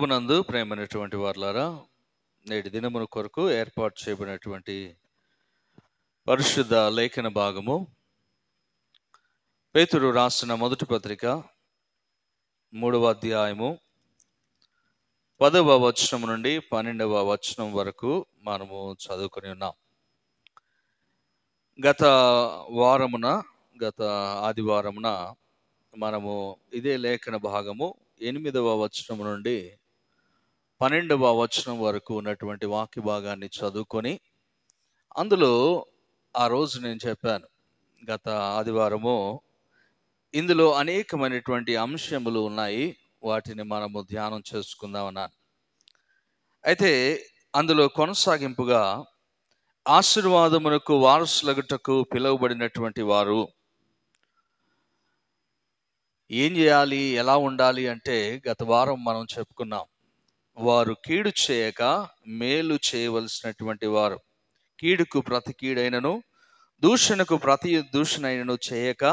ప్రభునందు ప్రేమైనటువంటి వారలారా, నేటి దినమున కొరకు ఏర్పాటు చేయబడినటువంటి పరిశుద్ధ లేఖన భాగము పేతురు రాసిన మొదటి పత్రిక 3వ అధ్యాయము 10వ వచనం నుండి 12వ వచనం వరకు మనము చదువుకొని ఉన్నాం. గత ఆదివారమున మనము ఇదే లేఖన భాగము 8వ వచనం నుండి 12వ వచనం వరకు ఉన్నటువంటి వాక్య భాగాన్ని చదువుకొని, అందులో ఆ రోజు నేను చెప్పాను, గత ఆదివారము ఇందులో అనేకమైనటువంటి అంశములు ఉన్నాయి, వాటిని మనము ధ్యానం చేసుకుందామన్నాను. అయితే అందులో కొనసాగింపుగా ఆశీర్వాదమునకు వారసులగుటకు పిలువబడినటువంటి వారు ఏం చేయాలి, ఎలా ఉండాలి అంటే, గత వారం మనం చెప్పుకున్నాం, వారు కీడు చేయక మేలు చేయవలసినటువంటి వారు, కీడుకు ప్రతి కీడైనను దూషణకు ప్రతి దూషణైనను చేయక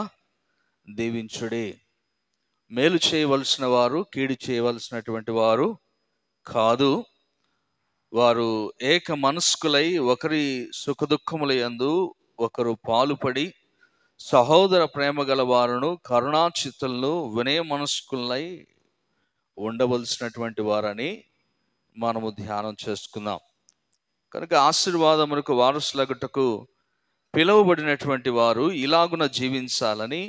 దీవించుడి. మేలు చేయవలసిన వారు కీడు చేయవలసినటువంటి వారు కాదు. వారు ఏక మనస్కులై ఒకరి సుఖదుఖముల యందు ఒకరు పాలుపడి సహోదర ప్రేమ గల వారును కరుణాచిత్తులను వినయ మనస్కులై ఉండవలసినటువంటి వారని మనము ధ్యానం చేసుకుందాం. కనుక ఆశీర్వాదమునకు వారసులగుటకు పిలువబడినటువంటి వారు ఇలాగున జీవించాలని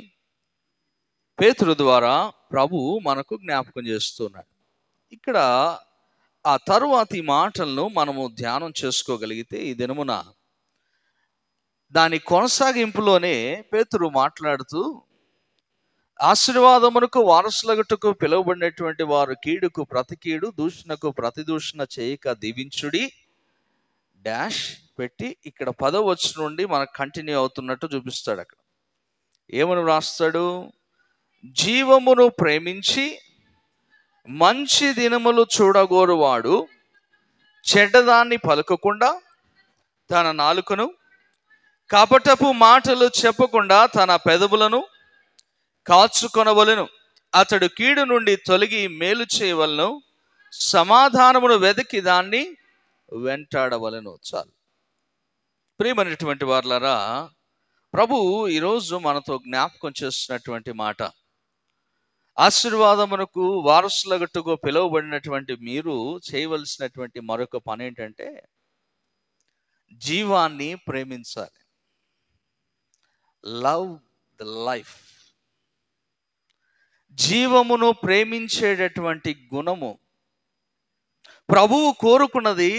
పేతురు ద్వారా ప్రభువు మనకు జ్ఞాపకం చేస్తున్నాడు. ఇక్కడ ఆ తరువాతి మాటలను మనము ధ్యానం చేసుకోగలిగితే ఈ దినమున దాని కొనసాగింపులోనే పేతురు మాట్లాడుతూ, ఆశీర్వాదమునకు వారసులగుటకు పిలువబడినటువంటి వారు కీడుకు ప్రతి కీడు దూషణకు ప్రతి దూషణ చేయక దీవించుడి డాష్ పెట్టి ఇక్కడ 10వ వచనం నుండి మనకు కంటిన్యూ అవుతున్నట్టు చూపిస్తాడు. అక్కడ ఏమని రాస్తాడు? జీవమును ప్రేమించి మంచి దినములు చూడగోరువాడు చెడ్డదాన్ని పలుకకుండా తన నాలుకను, కపటపు మాటలు చెప్పకుండా తన పెదవులను కాచుకొనవలెను. అతడు కీడు నుండి తొలగి మేలు చేయవలను, సమాధానమును వెతికి దాన్ని వెంటాడవలెను. చాలు. ప్రియమైనటువంటి వారలారా, ప్రభువు ఈరోజు మనతో జ్ఞాపకం చేస్తున్నటువంటి మాట, ఆశీర్వాదమునకు వారసులగుటకు పిలువబడినటువంటి మీరు చేయవలసినటువంటి మరొక పని ఏంటంటే, జీవాన్ని ప్రేమించాలి. Love the life. జీవమును ప్రేమించేటటువంటి గుణము ప్రభువు కోరుకున్నది,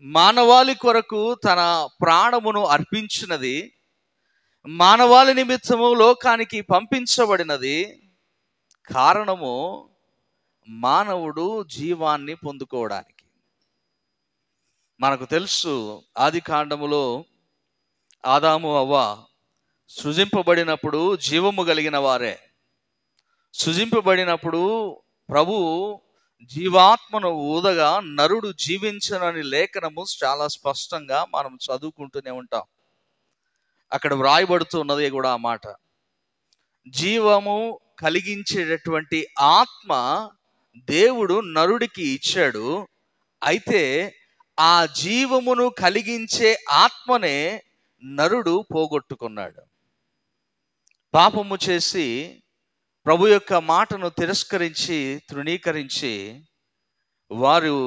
మానవాళి కొరకు తన ప్రాణమును అర్పించినది, మానవాళి నిమిత్తము లోకానికి పంపించబడినది. కారణము మానవుడు జీవాన్ని పొందుకోవడానికి. మనకు తెలుసు, ఆది కాండములో ఆదాము అవ్వ సృజింపబడినప్పుడు జీవము కలిగిన వారే. సృజింపబడినప్పుడు ప్రభు జీవాత్మను ఊదగా నరుడు జీవించనని లేఖనము చాలా స్పష్టంగా మనం చదువుకుంటూనే ఉంటాం. అక్కడ వ్రాయబడుతున్నది కూడా ఆ మాట. జీవము కలిగించేటటువంటి ఆత్మ దేవుడు నరుడికి ఇచ్చాడు. అయితే ఆ జీవమును కలిగించే ఆత్మనే నరుడు పోగొట్టుకున్నాడు. పాపము చేసి ప్రభు యొక్క మాటను తిరస్కరించి తృణీకరించి వారు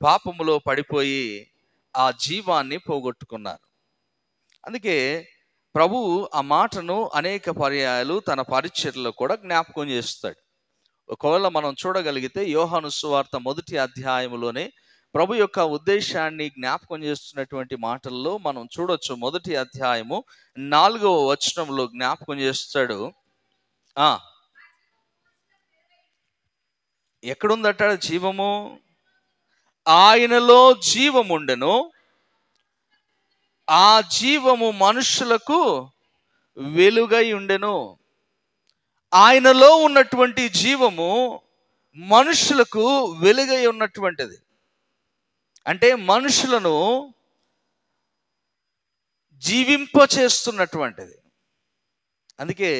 పాపములో పడిపోయి ఆ జీవాన్ని పోగొట్టుకున్నారు. అందుకే ప్రభువు ఆ మాటను అనేక పర్యాయాలు తన పరిచర్యలో కూడా జ్ఞాపకం చేస్తాడు. ఒకవేళ మనం చూడగలిగితే యోహాను సువార్త 1వ అధ్యాయంలోనే ప్రభు యొక్క ఉద్దేశాన్ని జ్ఞాపకం చేస్తున్నటువంటి మాటల్లో మనం చూడొచ్చు. 1వ అధ్యాయము 4వ వచనంలో జ్ఞాపకం చేస్తాడు. ఎక్కడుందట జీవము? ఆయనలో జీవముండెను, ఆ జీవము మనుషులకు వెలుగై ఉండెను. ఆయనలో ఉన్నటువంటి జీవము మనుషులకు వెలుగై ఉన్నటువంటిది. అంటే మనుషులను జీవింపచేస్తున్నటువంటిది. అందుకే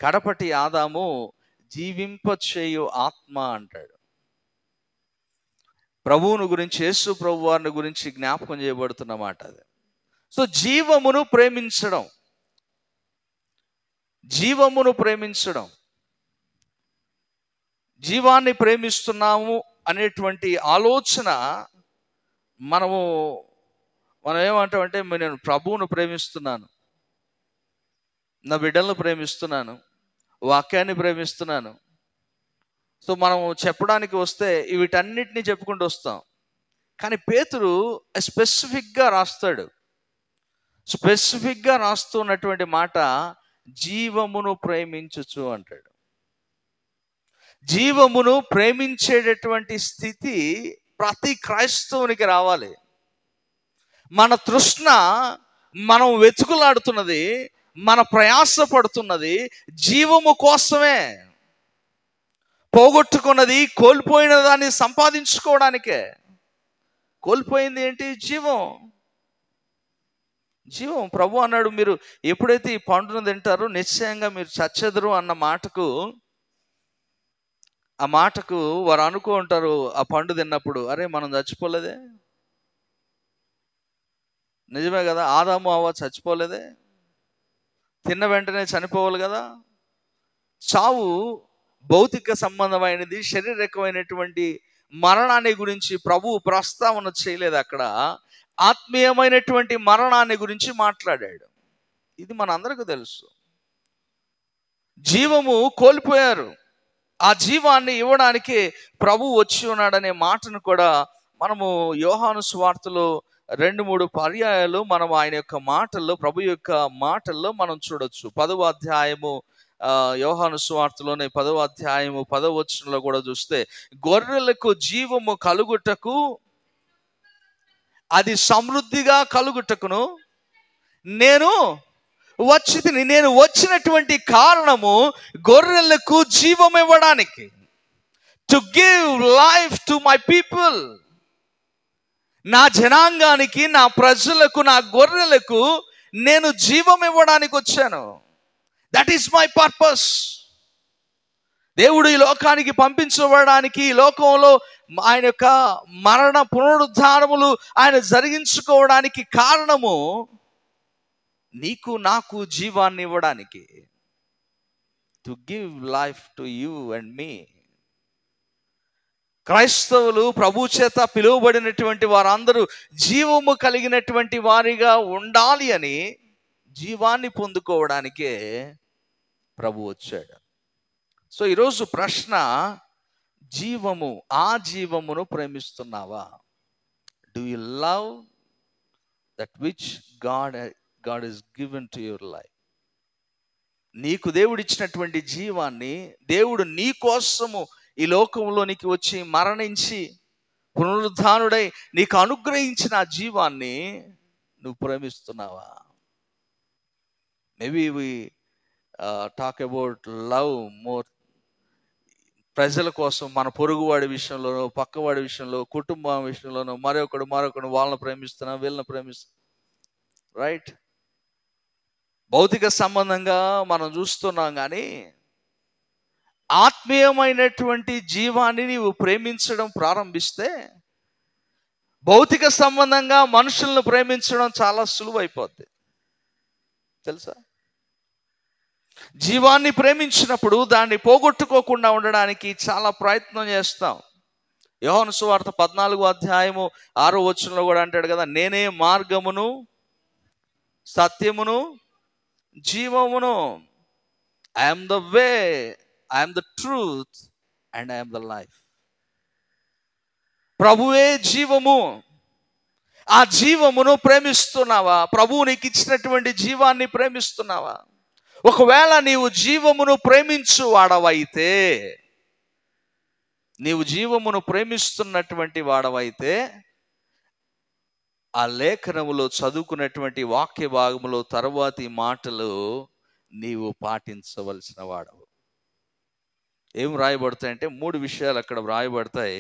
కడపటి ఆదాము జీవింపచేయు ఆత్మ అంటాడు. ప్రభువును గురించి, యేసు ప్రభు వారిని గురించి జ్ఞాపకం చేయబడుతున్న మాట అది. సో జీవమును ప్రేమించడం, జీవమును ప్రేమించడం, జీవాన్ని ప్రేమిస్తున్నాము అనేటువంటి ఆలోచన మనం ఏమంటామంటే, నేను ప్రభువును ప్రేమిస్తున్నాను, నా బిడ్డలను ప్రేమిస్తున్నాను, వాక్యాన్ని ప్రేమిస్తున్నాను. సో మనం చెప్పడానికి వస్తే వీటన్నిటిని చెప్పుకుంటూ వస్తాం. కానీ పేతురు స్పెసిఫిక్గా రాస్తున్నటువంటి మాట జీవమును ప్రేమించుచు అంటాడు. జీవమును ప్రేమించేటటువంటి స్థితి ప్రతి క్రైస్తవునికి రావాలి. మన తృష్ణ, మనం వెతుకులాడుతున్నది, మన ప్రయాస పడుతున్నది జీవము కోసమే. పోగొట్టుకున్నది, కోల్పోయిన దాన్ని సంపాదించుకోవడానికే. కోల్పోయింది ఏంటి? జీవం. ప్రభు అన్నాడు, మీరు ఎప్పుడైతే ఈ పండును తింటారో నిశ్చయంగా మీరు చచ్చెదరు అన్న మాటకు, ఆ మాటకు వారు అనుకో ఉంటారు ఆ పండు తిన్నప్పుడు, అరే మనం చచ్చిపోలేదే, నిజమే కదా, ఆదాము అవ్వ చచ్చిపోలేదే, తిన్న వెంటనే చనిపోవాలి కదా. చావు భౌతిక సంబంధమైనది, శారీరకమైనటువంటి మరణాన్ని గురించి ప్రభువు ప్రస్తావన చేయలేదు. అక్కడ ఆత్మీయమైనటువంటి మరణాన్ని గురించి మాట్లాడాడు. ఇది మనందరికీ తెలుసు. జీవము కోల్పోయారు, ఆ జీవాన్ని ఇవ్వడానికి ప్రభువు వచ్చి ఉన్నాడనే మాటను కూడా మనము యోహాను సువార్తలో 2-3 పర్యాయాలు మనం ఆయన యొక్క మాటల్లో, ప్రభు యొక్క మాటల్లో మనం చూడొచ్చు. 10వ అధ్యాయము యోహాను సువార్తలోనే 10వ అధ్యాయము 10వ వచనంలో కూడా చూస్తే, గొర్రెలకు జీవము కలుగుటకు, అది సమృద్ధిగా కలుగుటకును నేను వచ్చినటువంటి కారణము గొర్రెలకు జీవం ఇవ్వడానికి. To give life to my people. నా జనాంగానికి, నా ప్రజలకు, నా గొర్రెలకు నేను జీవం ఇవ్వడానికి వచ్చాను. That is my purpose. దేవుడు ఈ లోకానికి పంపించబడడానికి, ఈ లోకంలో ఆయన యొక్క మరణ పునరుద్ధానములు ఆయన జరిగించుకోవడానికి కారణము నీకు నాకు జీవాన్ని ఇవ్వడానికి. To give life to you and me. క్రైస్తవులు, ప్రభు చేత పిలువబడినటువంటి వారందరూ జీవము కలిగినటువంటి వారిగా ఉండాలి అని, జీవాన్ని పొందుకోవడానికే ప్రభు వచ్చాడు. సో ఈరోజు ప్రశ్న, జీవము, ఆ జీవమును ప్రేమిస్తున్నావా? Do you love that which God is given to your life? నీకు దేవుడు ఇచ్చినటువంటి జీవాన్ని, దేవుడు నీ కోసము ఈ లోకంలోనికి వచ్చి మరణించి పునరుద్ధానుడై నీకు అనుగ్రహించిన ఆ జీవాన్ని నువ్వు ప్రేమిస్తున్నావా? Maybe we talk about love more. ప్రజల కోసం, మన పొరుగువాడి విషయంలోనో, పక్కవాడి విషయంలో, కుటుంబం విషయంలోనో, మరొకడు వాళ్ళని ప్రేమిస్తున్నా, వీళ్ళని ప్రేమిస్తున్నా, రైట్? భౌతిక సంబంధంగా మనం చూస్తున్నాం, కానీ ఆత్మీయమైనటువంటి జీవాన్ని నీవు ప్రేమించడం ప్రారంభిస్తే భౌతిక సంబంధంగా మనుషులను ప్రేమించడం చాలా సులువైపోద్ది, తెలుసా? జీవాన్ని ప్రేమించినప్పుడు దాన్ని పోగొట్టుకోకుండా ఉండడానికి చాలా ప్రయత్నం చేస్తాం. యోహాను సువార్త 14వ అధ్యాయము 6వ వచనంలో కూడా అంటాడు కదా, నేనే మార్గమును, సత్యమును, జీవమును. I'm the way, I'm the truth and I'm the life. ప్రభువే జీవము. ఆ జీవమును ప్రేమిస్తున్నావా? ప్రభువు నీకు ఇచ్చినటువంటి జీవాన్ని ప్రేమిస్తున్నావా? ఒకవేళ నీవు జీవమును ప్రేమించు వాడవైతే, నీవు జీవమును ప్రేమిస్తున్నటువంటి వాడవైతే, ఆ లేఖనములో చదువుకున్నటువంటి వాక్య భాగములో తరువాతి మాటలు నీవు పాటించవలసిన వాడవు. ఏం రాయబడతాయంటే 3 విషయాలు అక్కడ రాయబడతాయి,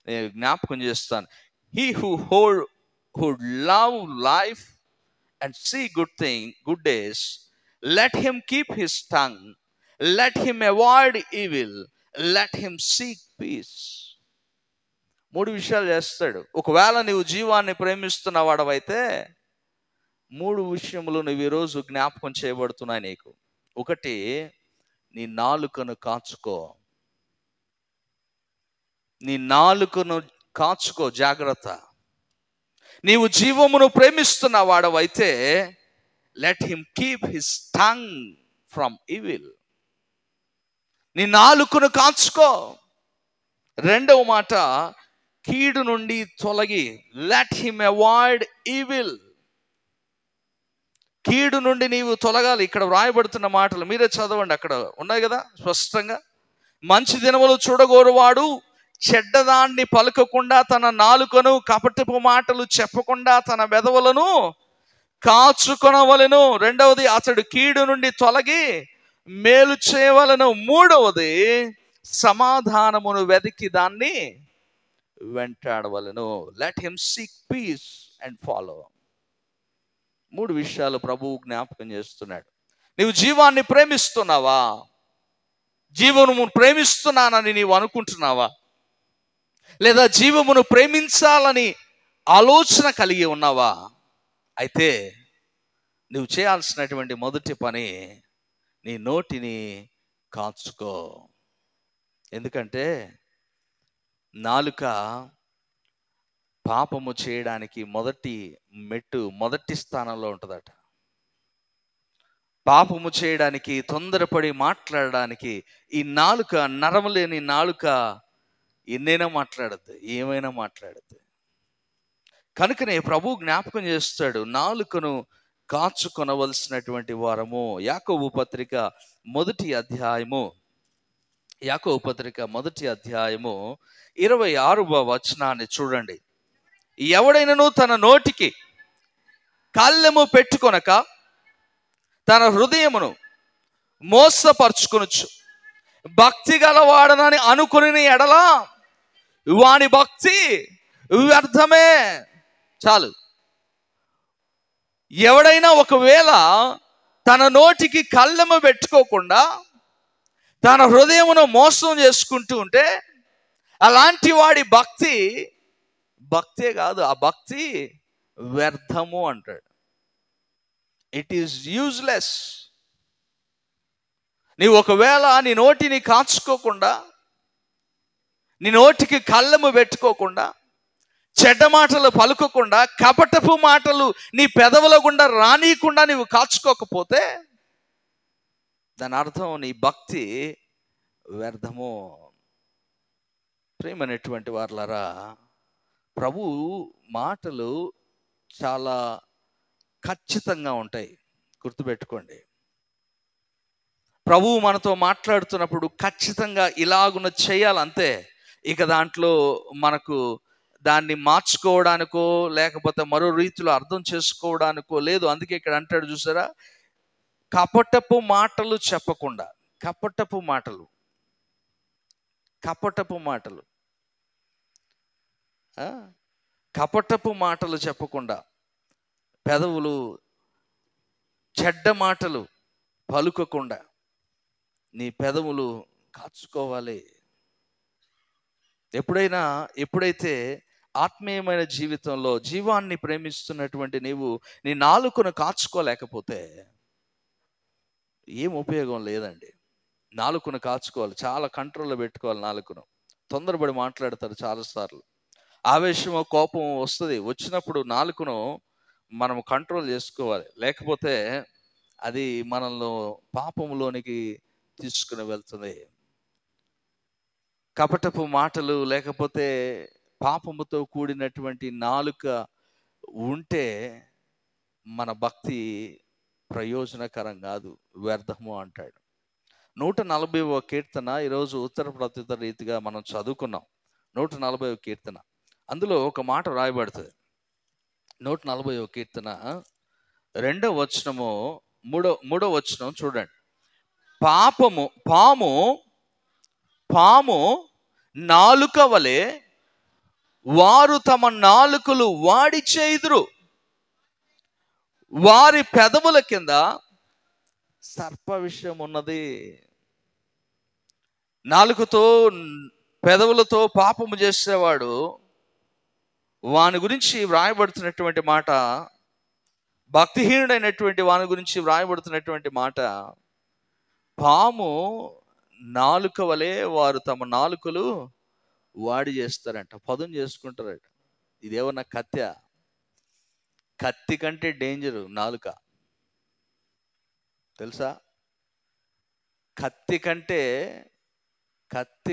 నేను జ్ఞాపకం చేస్తాను. He who love life and see good days, let him keep his tongue, let him avoid evil, let him seek peace. 3 విషయాలు చేస్తాడు. ఒకవేళ నీవు జీవాన్ని ప్రేమిస్తున్న వాడవైతే 3 విషయములు నువ్వు ఈరోజు జ్ఞాపకం చేయబడుతున్నాయి నీకు. ఒకటి, నీ నాలుకను కాచుకో. నీ నాలుకను కాచుకో, జాగ్రత్త. నీవు జీవమును ప్రేమిస్తున్న వాడవైతే let him keep his tongue from evil. నీ నాలుకను కాచుకో. రెండవ మాట, కీడు నుండి తొలగి, లెట్ హిమ్ అవాయిడ్ ఈవిల్. కీడు నుండి నీవు తొలగాలి. ఇక్కడ వ్రాయబడుతున్న మాటలు మీరే చదవండి, అక్కడ ఉన్నాయి కదా స్పష్టంగా. మంచి దినములు చూడగోరువాడు చెడ్డదాన్ని పలుకకుండా తన నాలుకను, కపటపు మాటలు చెప్పకుండా తన వెదవులను కాచుకొనవలెను. రెండవది, అతడు కీడు నుండి తొలగి మేలు చేయవలను. మూడవది, సమాధానమును వెతికి దాన్ని వెంటాడవలను. Let him seek peace and follow. 3 విషయాలు ప్రభువు జ్ఞాపకం చేస్తున్నాడు. నీవు జీవాన్ని ప్రేమిస్తున్నావా? జీవమును ప్రేమిస్తున్నానని నీవు అనుకుంటున్నావా? లేదా జీవమును ప్రేమించాలని ఆలోచన కలిగి ఉన్నావా? అయితే నువ్వు చేయాల్సినటువంటి మొదటి పని, నీ నోటిని కాచుకో. ఎందుకంటే నాలుక పాపము చేయడానికి మొదటి స్థానంలో ఉంటుందట. పాపము చేయడానికి, తొందరపడి మాట్లాడడానికి ఈ నాలుక, నరము లేని నాలుక ఎన్నైనా మాట్లాడద్దు, ఏమైనా మాట్లాడద్దు. కనుకనే ప్రభు జ్ఞాపకం చేస్తాడు, నాలుకను కాచుకొనవలసినటువంటి వారము. యాకోబు పత్రిక మొదటి అధ్యాయము 26వ వచనాన్ని చూడండి. ఎవడైనను తన నోటికి కళ్ళెము పెట్టుకొనక తన హృదయమును మోసపరుచుకొనుచు భక్తి గలవాడనని అనుకుని ఎడలా వాని భక్తి వ్యర్థమే. చాలు. ఎవడైనా ఒకవేళ తన నోటికి కళ్ళెము పెట్టుకోకుండా తన హృదయమును మోసం చేసుకుంటూ ఉంటే అలాంటి వాడి భక్తే కాదు, ఆ భక్తి వ్యర్థము అంటాడు. It is useless. నీవు ఒకవేళ నీ నోటిని కాచుకోకుండా, నీ నోటికి కళ్ళెము పెట్టుకోకుండా, చెడ్డ మాటలు పలుకోకుండా, కపటపు మాటలు నీ పెదవుల గుండా రానీయకుండా నీవు కాచుకోకపోతే దాని అర్థం నీ భక్తి వ్యర్థము. ప్రియమైనటువంటి వారలారా, ప్రభు మాటలు చాలా ఖచ్చితంగా ఉంటాయి, గుర్తుపెట్టుకోండి. ప్రభువు మనతో మాట్లాడుతున్నప్పుడు ఖచ్చితంగా ఇలాగున చేయాలంతే. ఇక దాంట్లో మనకు దాన్ని మార్చుకోవడానికో లేకపోతే మరో రీతిలో అర్థం చేసుకోవడానికో లేదు. అందుకే ఇక్కడ అంటాడు చూసారా, కపటపు మాటలు చెప్పకుండా. కపటపు మాటలు చెప్పకుండా, పెదవులు చెడ్డ మాటలు పలుకకుండా నీ పెదవులు కాచుకోవాలి. ఎప్పుడైతే ఆత్మీయమైన జీవితంలో జీవాన్ని ప్రేమిస్తున్నటువంటి నీవు నీ నాలుకను కాచుకోలేకపోతే ఏం ఉపయోగం లేదండి. నాలుకను కాచుకోవాలి, చాలా కంట్రోల్లో పెట్టుకోవాలి. నాలుకను తొందరపడి మాట్లాడతారు చాలాసార్లు. ఆవేశము, కోపం వస్తుంది. వచ్చినప్పుడు నాలుకను మనం కంట్రోల్ చేసుకోవాలి, లేకపోతే అది మనల్ని పాపంలోనికి తీసుకుని వెళ్తుంది. కపటపు మాటలు లేకపోతే పాపముతో కూడినటువంటి నాలుక ఉంటే మన భక్తి ప్రయోజనకరం కాదు, వ్యర్థము అంటాడు. 140వ కీర్తన ఈరోజు ఉత్తర ప్రత్యుత్తర రీతిగా మనం చదువుకున్నాం. 140వ కీర్తన, అందులో ఒక మాట రాయబడుతుంది. 140వ కీర్తన 2వ వచనము, 3వ వచనం చూడండి. పాము నాలుక వలె వారు తమ నాలుకలు వాడి చేయుదురు, వారి పెదవుల కింద సర్ప విషం ఉన్నది. నాలుకతో పెదవులతో పాపము చేసేవాడు, వాని గురించి వ్రాయబడుతున్నటువంటి మాట, భక్తిహీనుడైనటువంటి వాని గురించి వ్రాయబడుతున్నటువంటి మాట, పాము నాలుక వలె వారు తమ నాలుకలు వాడి చేస్తారంట, పదును చేసుకుంటారట. ఇదేమన్నా కత్తి? కత్తి కంటే డేంజరు నాలుక, తెలుసా? కత్తి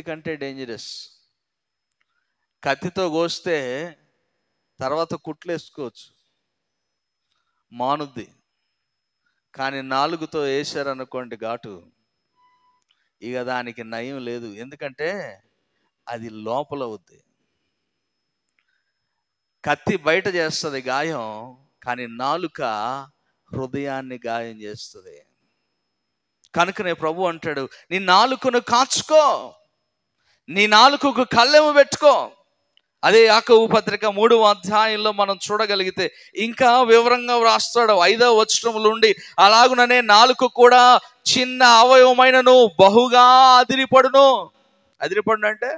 కంటే డేంజరస్. కత్తితో కోస్తే తర్వాత కుట్లేసుకోవచ్చు, మానుద్ది. కానీ నాలుగుతో వేశారనుకోండి ఘాటు, ఇక దానికి నయం లేదు. ఎందుకంటే అది లోపల అవుద్ది. కత్తి బయట చేస్తుంది గాయం, కానీ నాలుక హృదయాన్ని గాయం చేస్తుంది. కనుకనే ప్రభు అంటాడు, నీ నాలుకను కాచుకో, నీ నాలుకకు కళ్ళెము పెట్టుకో. అదే యాకోబు పత్రిక 3వ అధ్యాయంలో మనం చూడగలిగితే ఇంకా వివరంగా వ్రాస్తాడు 5వ వచనముల నుండి, అలాగుననే నాలుక కూడా చిన్న అవయవమైనను బహుగా అదిరిపడును. అదిరిపడును అంటే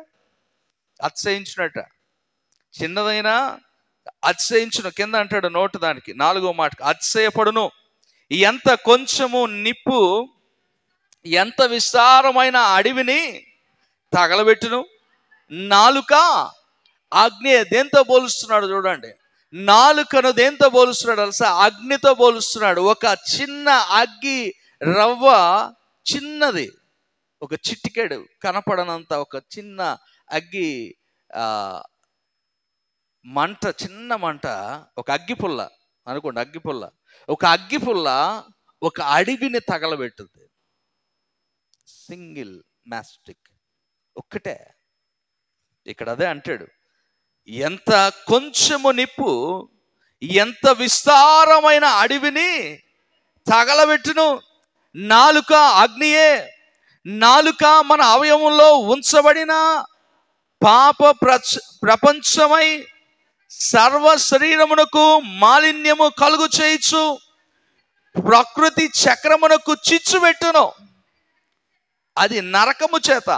అతిశయించినట్ట. చిన్నదైనా అతిశయించును. కింద అంటాడు నోటు దానికి 4వ మాటకు, అతిశయపడును. ఎంత కొంచెము నిప్పు ఎంత విస్తారమైన అడవిని తగలబెట్టును. నాలుక అగ్ని. దేంతో పోలుస్తున్నాడు చూడండి, నాలుకను దేంతో పోలుస్తున్నాడు అలసా? అగ్నితో పోలుస్తున్నాడు. ఒక చిన్న అగ్గి రవ్వ, చిన్నది, ఒక చిటికెడు కనపడనంత ఒక చిన్న అగ్గి మంట, చిన్న మంట, ఒక అగ్గిపుల్ల అనుకోండి, అగ్గిపుల్ల, ఒక అగ్గిపుల్ల ఒక అడవిని తగలబెట్టుద్ది. సింగిల్ మ్యాస్టిక్, ఒక్కటే. ఇక్కడ అదే అంటాడు, ఎంత కొంచెము నిప్పు ఎంత విస్తారమైన అడవిని తగలబెట్టును. నాలుక అగ్నియే. నాలుక మన అవయవంలో ఉంచబడిన పాప ప్రపంచమై సర్వ శరీరమునకు మాలిన్యము కలుగు చేయొచ్చు, ప్రకృతి చక్రమునకు చిచ్చు పెట్టును. అది నరకము చేత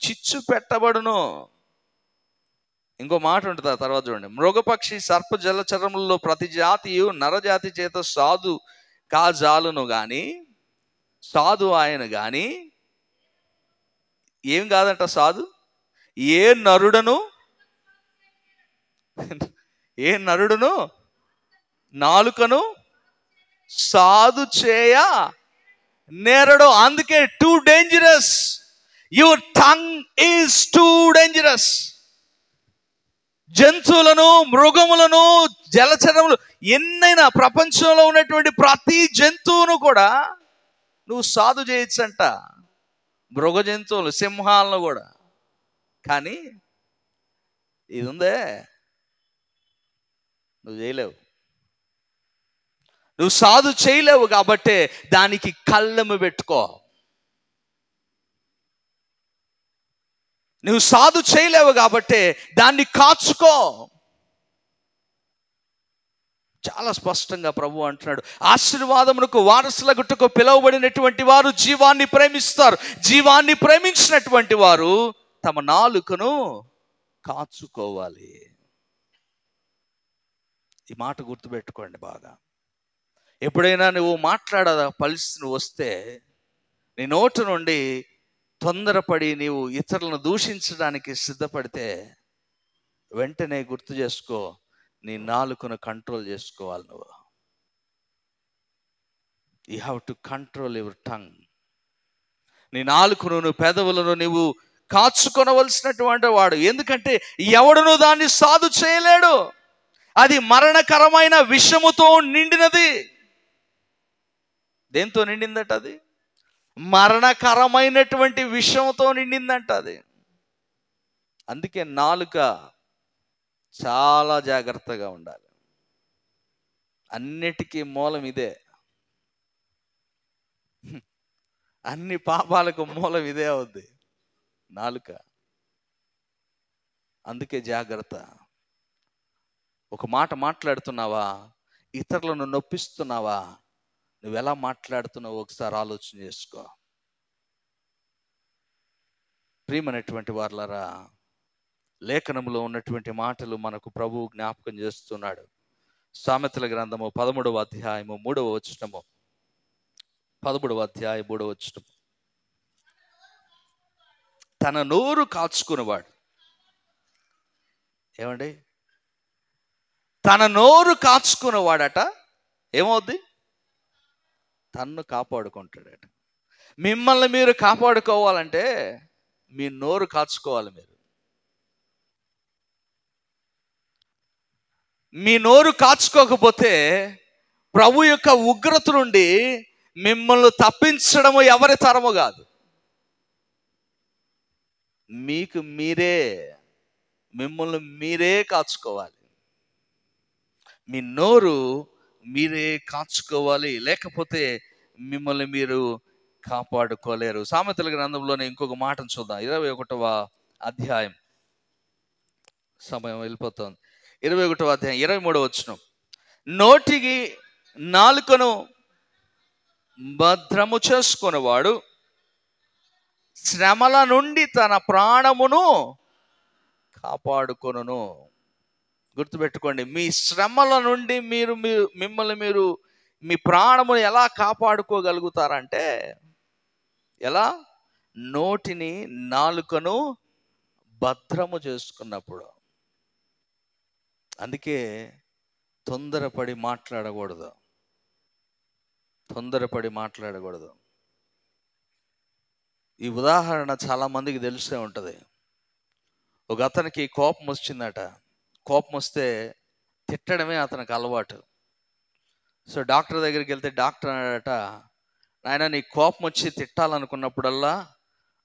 చిచ్చు పెట్టబడును. ఇంకో మాట ఉంటుంది ఆ తర్వాత చూడండి, మృగపక్షి సర్ప జలచరములలో ప్రతి జాతియు నరజాతి చేత సాధు కాజాలును గాని, సాధు ఆయన గాని ఏం కాదంట సాధు, ఏ నరుడును నాలుకను సాధు చేయ నేరడు. అందుకే too dangerous, your tongue is too dangerous. జంతువులను, మృగములను, జలచరములు, ఎన్నైనా ప్రపంచంలో ఉన్నటువంటి ప్రతి జంతువును కూడా నువ్వు సాధు చేయొచ్చంట, మృగ జంతువులు, సింహాలను కూడా. కానీ ఇది ఉందే, నువ్వు చేయలేవు, నువ్వు సాధు చేయలేవు. కాబట్టి దానికి కళ్ళెము పెట్టుకో. నువ్వు సాధు చేయలేవు కాబట్టి దాన్ని కాచుకో. చాలా స్పష్టంగా ప్రభు అంటున్నాడు, ఆశీర్వాదమునకు వారసులగుటకు పిలువబడినటువంటి వారు జీవాన్ని ప్రేమిస్తారు. జీవాన్ని ప్రేమించినటువంటి వారు తమ నాలుకను కాచుకోవాలి. ఈ మాట గుర్తుపెట్టుకోండి బాగా. ఎప్పుడైనా నువ్వు మాట్లాడ పరిస్థితి వస్తే, నీ నోటి నుండి తొందరపడి నీవు ఇతరులను దూషించడానికి సిద్ధపడితే, వెంటనే గుర్తు చేసుకో, నీ నాలుకను కంట్రోల్ చేసుకోవాలి. నువ్వు you have to control your tongue. నీ నాలుకను, నువ్వు పెదవులను నువ్వు కాచుకొనవలసినటువంటి వాడు. ఎందుకంటే ఎవడును దాన్ని సాధు చేయలేడు. అది మరణకరమైన విషముతో నిండినది. దేంతో నిండిందట? అది మరణకరమైనటువంటి విషంతో నిండిందంట అది. అందుకే నాలుక చాలా జాగ్రత్తగా ఉండాలి. అన్నిటికీ మూలం ఇదే, అన్ని పాపాలకు మూలం ఇదే అవుద్ది, నాలుక. అందుకే జాగ్రత్త. ఒక మాట మాట్లాడుతున్నావా, ఇతరులను నొప్పిస్తున్నావా, నువ్వెలా మాట్లాడుతున్నావు ఒకసారి ఆలోచన చేసుకో. ప్రియమైనటువంటి వారలారా, లేఖనంలో ఉన్నటువంటి మాటలు మనకు ప్రభువు జ్ఞాపకం చేస్తున్నాడు. సామెతల గ్రంథము 13వ అధ్యాయము 3వ వచనము. 13వ అధ్యాయం 3వ వచనం. తన నోరు కాచుకునేవాడు, ఏమండి, తన నోరు కాచుకునేవాడట ఏమవుద్ది? తన్ను కాపాడుకుంటాడట. మిమ్మల్ని మీరు కాపాడుకోవాలంటే మీ నోరు కాచుకోవాలి. మీ నోరు కాచుకోకపోతే ప్రభు యొక్క ఉగ్రత నుండి మిమ్మల్ని తప్పించడము ఎవరి తరము కాదు. మీకు మీరే, మిమ్మల్ని మీరే కాచుకోవాలి. మీ నోరు మీరే కాచుకోవాలి, లేకపోతే మిమ్మల్ని మీరు కాపాడుకోలేరు. సామెతల గ్రంథంలోనే ఇంకొక మాటను చూద్దాం. 21వ అధ్యాయం, సమయం వెళ్ళిపోతుంది. 21వ అధ్యాయం 23వ వచనం. నోటికి నాలుకను భద్రము చేసుకునేవాడు శ్రమల నుండి తన ప్రాణమును కాపాడుకొనును. గుర్తుపెట్టుకోండి, మీ శ్రమల నుండి మిమ్మల్ని మీరు మీ ప్రాణమును ఎలా కాపాడుకోగలుగుతారంటే ఎలా? నోటిని నాలుకను భద్రము చేసుకున్నప్పుడు. అందుకే తొందరపడి మాట్లాడకూడదు. ఈ ఉదాహరణ చాలా మందికి తెలిసే ఉంటుంది. ఒక అతనికి కోపం వచ్చిందట. కోపం వస్తే తిట్టడమే అతనికి అలవాటు. సో డాక్టర్ దగ్గరికి వెళ్తే డాక్టర్ అన్నాడట, నాయన నీ కోపం వచ్చి తిట్టాలనుకున్నప్పుడల్లా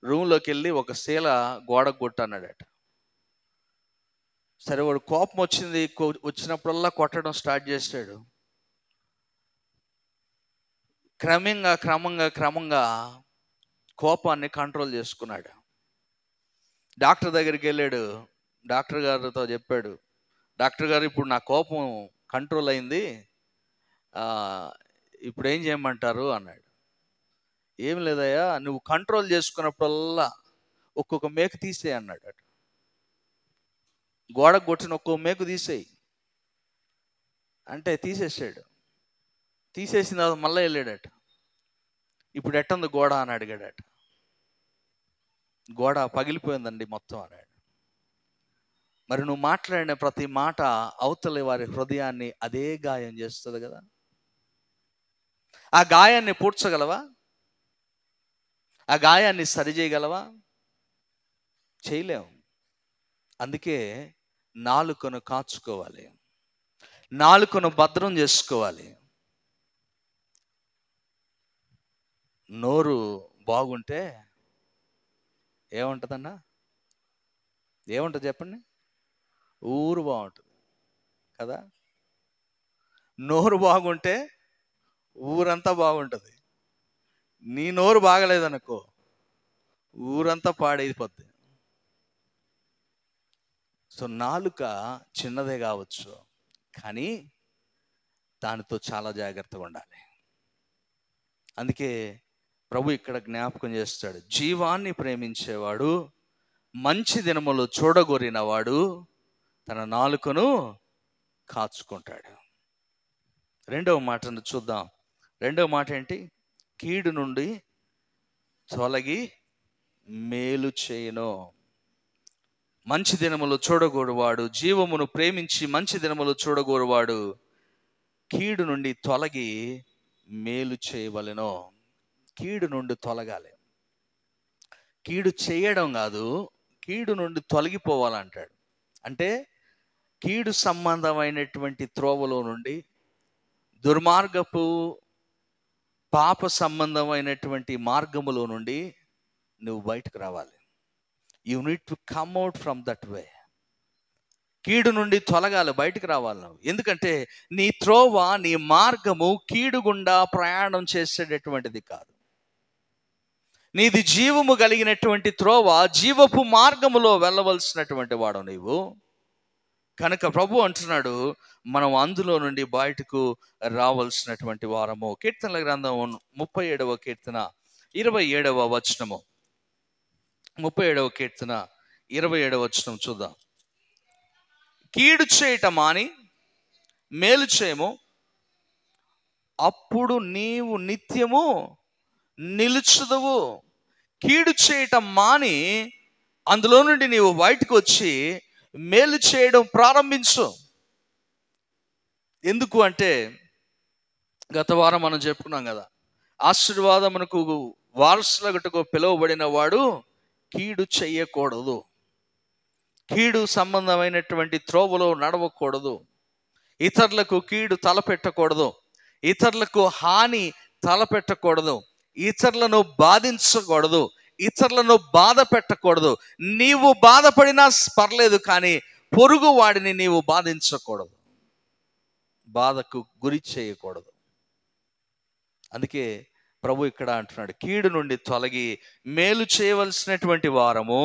రూమ్లోకి వెళ్ళి ఒక శీల గోడకు కొట్టన్నాడట. సరే, వాడు కోపం వచ్చినప్పుడల్లా కొట్టడం స్టార్ట్ చేశాడు. క్రమంగా కోపాన్ని కంట్రోల్ చేసుకున్నాడు. డాక్టర్ దగ్గరికి వెళ్ళాడు. డాక్టర్ గారితో చెప్పాడు, డాక్టర్ గారు ఇప్పుడు నా కోపం కంట్రోల్ అయింది, ఇప్పుడు ఏం చేయమంటారు అన్నాడు. ఏం లేదయ్యా, నువ్వు కంట్రోల్ చేసుకున్నప్పుడల్లా ఒక్కొక్క మేకు తీసేయి అన్నాడు. గోడకు కొట్టిన ఒక్కో మేకు తీసేయి అంటే తీసేసాడు. తీసేసిన తర్వాత మళ్ళీ వెళ్ళాడట. ఇప్పుడు ఎట్టంది గోడ అని అడిగాడట. గోడ పగిలిపోయిందండి మొత్తం అన్నాడు. మరి నువ్వు మాట్లాడిన ప్రతి మాట అవతలి వారి హృదయాన్ని అదే గాయం చేస్తుంది కదా. ఆ గాయాన్ని పూడ్చగలవా? ఆ గాయాన్ని సరిచేయగలవా? చేయలేము. అందుకే నాలుకను కాచుకోవాలి, నాలుకను భద్రం చేసుకోవాలి. నోరు బాగుంటే ఏముంటుందన్నా? ఏముంటుంది చెప్పండి? ఊరు బాగుంటుంది కదా. నోరు బాగుంటే ఊరంతా బాగుంటుంది. నీ నోరు బాగలేదనుకో ఊరంతా పాడైపోద్ది. సో నాలుక చిన్నదే కావచ్చు, కానీ దానితో చాలా జాగ్రత్తగా ఉండాలి. అందుకే ప్రభు ఇక్కడ జ్ఞాపకం చేస్తాడు, జీవాన్ని ప్రేమించేవాడు, మంచి దినములు చూడగోరినవాడు తన నాలుకను కాచుకుంటాడు. రెండవ మాటను చూద్దాం. రెండవ మాట ఏంటి? కీడు నుండి తొలగి మేలు చేయను. మంచి దినములు చూడగోరువాడు, జీవమును ప్రేమించి మంచి దినములు చూడగోరువాడు కీడు నుండి తొలగి మేలు చేయవలెను. కీడు నుండి తొలగాలి. కీడు చేయడం కాదు, కీడు నుండి తొలగిపోవాలంటాడు. అంటే కీడు సంబంధమైనటువంటి త్రోవలో నుండి, దుర్మార్గపు పాప సంబంధమైనటువంటి మార్గములో నుండి నువ్వు బయటకు రావాలి. You need to come out from that way. కీడు నుండి తొలగాలి, బయటకు రావాలి నువ్వు. ఎందుకంటే నీ త్రోవ, నీ మార్గము కీడు గుండా ప్రయాణం చేసేటటువంటిది కాదు. నీది జీవము కలిగినటువంటి త్రోవ, జీవపు మార్గములో వెళ్ళవలసినటువంటి వాడు నీవు. కనుక ప్రభు అంటున్నాడు, మనం అందులో నుండి బయటకు రావాల్సినటువంటి వారము. కీర్తనల గ్రంథం 37వ కీర్తన 27వ వచనము. 37వ కీర్తన 27వ వచనం చూద్దాం. కీడు చేయట మాని మేలు చేయము, అప్పుడు నీవు నిత్యము నిలుచుదువు. కీడు చేయటం మాని అందులో నుండి నీవు బయటకు వచ్చి మేలు చేయడం ప్రారంభించు. ఎందుకు అంటే, గత వారం మనం చెప్పుకున్నాం కదా, ఆశీర్వాదమునకు వారసులగుటకు పిలువబడిన వాడు కీడు చెయ్యకూడదు, కీడు సంబంధమైనటువంటి త్రోవలో నడవకూడదు, ఇతరులకు కీడు తలపెట్టకూడదు, ఇతరులకు హాని తలపెట్టకూడదు, ఇతరులను బాధించకూడదు, ఇతరులను బాధ పెట్టకూడదు. నీవు బాధపడినా పర్లేదు, కానీ పొరుగు వాడిని నీవు బాధించకూడదు, బాధకు గురి చేయకూడదు. అందుకే ప్రభు ఇక్కడ అంటున్నాడు, కీడు నుండి తొలగి మేలు చేయవలసినటువంటి వారము,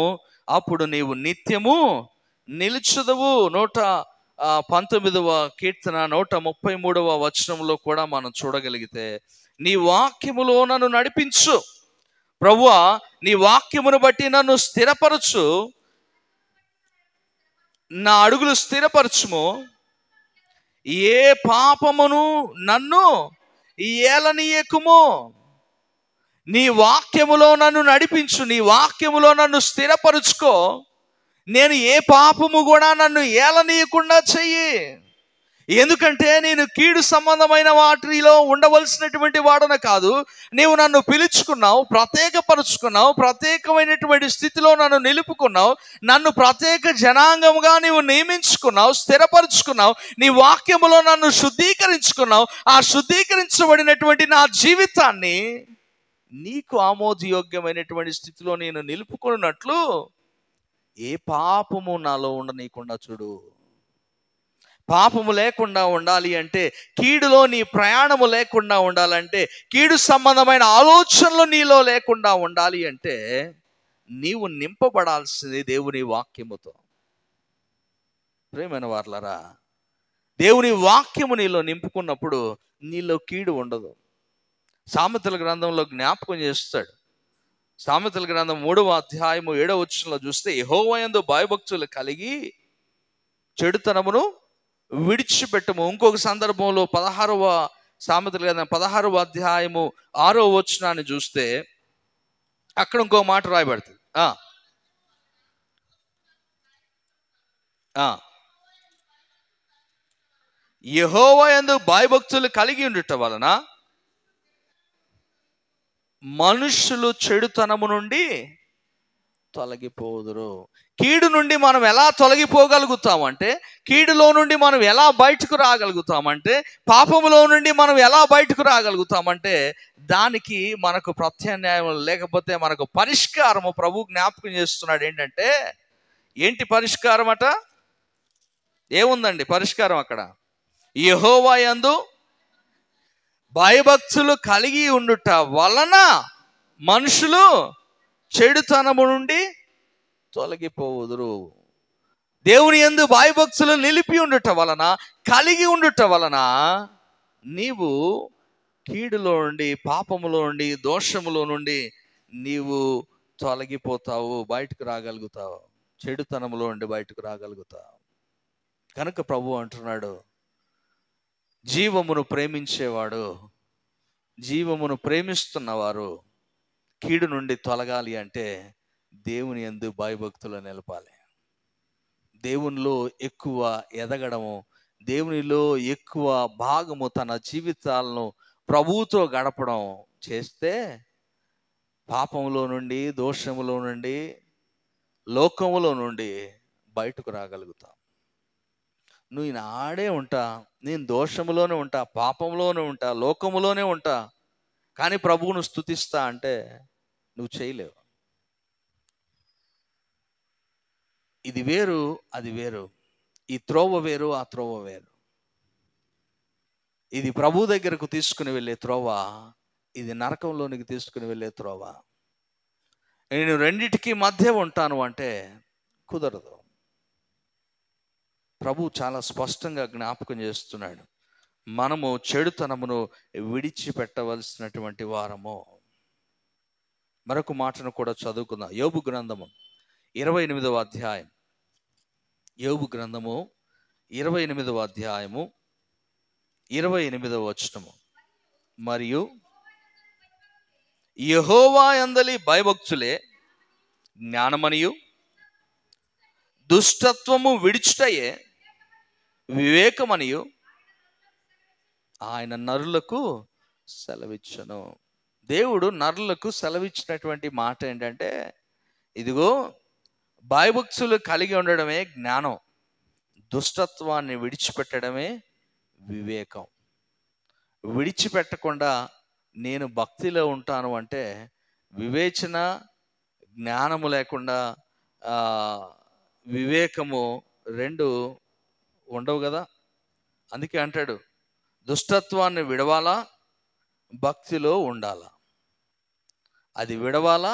అప్పుడు నీవు నిత్యము నిలుచుదువు. 119వ కీర్తన 133వ వచనంలో కూడా మనం చూడగలిగితే, నీ వాక్యములో నన్ను నడిపించు ప్రభువా, నీ వాక్యమును బట్టి నన్ను స్థిరపరచు, నా అడుగులు స్థిరపరచుము, ఏ పాపమును నన్ను ఏలనీయకుము. నీ వాక్యములో నన్ను నడిపించు, నీ వాక్యములో నన్ను స్థిరపరుచుకో, నేను ఏ పాపము కూడా నన్ను ఏలనీయకుండా చెయ్యి. ఎందుకంటే నేను కీడు సంబంధమైన వాటిలో ఉండవలసినటువంటి వాడన కాదు. నీవు నన్ను పిలుచుకున్నావు, ప్రత్యేకపరుచుకున్నావు, ప్రత్యేకమైనటువంటి స్థితిలో నన్ను నిలుపుకున్నావు, నన్ను ప్రత్యేక జనాంగముగా నీవు నియమించుకున్నావు, స్థిరపరుచుకున్నావు, నీ వాక్యములో నన్ను శుద్ధీకరించుకున్నావు. ఆ శుద్ధీకరించబడినటువంటి నా జీవితాన్ని నీకు ఆమోదయోగ్యమైనటువంటి స్థితిలో నేను నిలుపుకున్నట్లు ఏ పాపము నాలో ఉండనీయకుండా చూడు. పాపము లేకుండా ఉండాలి అంటే, కీడులో నీ ప్రయాణము లేకుండా ఉండాలంటే, కీడు సంబంధమైన ఆలోచనలు నీలో లేకుండా ఉండాలి అంటే, నీవు నింపబడాల్సింది దేవుని వాక్యముతో. ప్రియమైన వారలారా, దేవుని వాక్యము నీలో నింపుకున్నప్పుడు నీలో కీడు ఉండదు. సామెతల గ్రంథంలో జ్ఞాపకం చేస్తాడు. సామెతల గ్రంథం 3వ అధ్యాయము 7వ వచనంలో చూస్తే, యెహోవా యందు భయభక్తులు కలిగి చెడుతనమును విడిచిపెట్టము. ఇంకొక సందర్భంలో 16వ సామెతల గ్రంథం 16వ అధ్యాయము 6వ వచనాన్ని చూస్తే అక్కడ ఇంకో మాట రాయబడుతుంది. యెహోవా యందు భయభక్తులు కలిగి ఉండుట వలన మనుషులు చెడుతనము నుండి తొలగిపోదురు. కీడు నుండి మనం ఎలా తొలగిపోగలుగుతామంటే, కీడులో నుండి మనం ఎలా బయటకు రాగలుగుతామంటే, పాపములో నుండి మనం ఎలా బయటకు రాగలుగుతామంటే, దానికి మనకు ప్రత్యామ్నాయం లేకపోతే మనకు పరిష్కారము ప్రభు జ్ఞాపకం చేస్తున్నాడు. ఏంటి పరిష్కారం అట? ఏముందండి పరిష్కారం అక్కడ? యెహోవా యందు భయభక్తులు కలిగి ఉండుట వలన మనుషులు చెడుతనము నుండి తొలగిపోవుదురు. దేవుని యందు భయభక్తులు నిలిపి ఉండుట వలన, కలిగి ఉండుట వలన నీవు కీడులో నుండి, పాపములో నుండి, దోషములో నుండి నీవు తొలగిపోతావు, బయటకు రాగలుగుతావు, చెడుతనములో నుండి బయటకు రాగలుగుతావు. కనుక ప్రభు అంటున్నాడు, జీవమును ప్రేమించేవాడు, జీవమును ప్రేమిస్తున్నవారు కీడు నుండి తొలగాలి అంటే దేవుని యందు భయభక్తులు నిలపాలి. దేవునిలో ఎక్కువ ఎదగడము, దేవునిలో ఎక్కువ భాగము తన జీవితాలను ప్రభువుతో గడపడం చేస్తే పాపములో నుండి, దోషములో నుండి, లోకములో నుండి బయటకు రాగలుగుతాం. నువ్వు ఆడే ఉంటా, నేను దోషములోనే ఉంటా, పాపంలోనే ఉంటా, లోకములోనే ఉంటా, కానీ ప్రభువును స్తుతిస్తా అంటే నువ్వు చేయలేవు. ఇది వేరు, అది వేరు. ఈ త్రోవ వేరు, ఆ త్రోవ వేరు. ఇది ప్రభు దగ్గరకు తీసుకుని వెళ్ళే త్రోవ, ఇది నరకంలోనికి తీసుకుని వెళ్ళే త్రోవ. నేను రెండిటికి మధ్య ఉంటాను అంటే కుదరదు. ప్రభు చాలా స్పష్టంగా జ్ఞాపకం చేస్తున్నాడు, మనము చెడుతనమును విడిచిపెట్టవలసినటువంటి వారము. మరొక మాటను కూడా చదువుకుందాం. యోబు గ్రంథము 28వ అధ్యాయం. యోబు గ్రంథము 28వ అధ్యాయము 28వ వచనము. మరియు యెహోవా యందలి భయభక్తులే జ్ఞానమనియు, దుష్టత్వము విడిచుటయే వివేకమనియు ఆయన నరులకు సెలవిచ్చును. దేవుడు నరులకు సెలవిచ్చినటువంటి మాట ఏంటంటే, ఇదిగో భయభక్తులు కలిగి ఉండడమే జ్ఞానం, దుష్టత్వాన్ని విడిచిపెట్టడమే వివేకం. విడిచిపెట్టకుండా నేను భక్తిలో ఉంటాను అంటే వివేచన జ్ఞానము లేకుండా వివేకము రెండు ఉండవు కదా. అందుకే అంటాడు, దుష్టత్వాన్ని విడవాలా, భక్తిలో ఉండాలా. అది విడవాలా,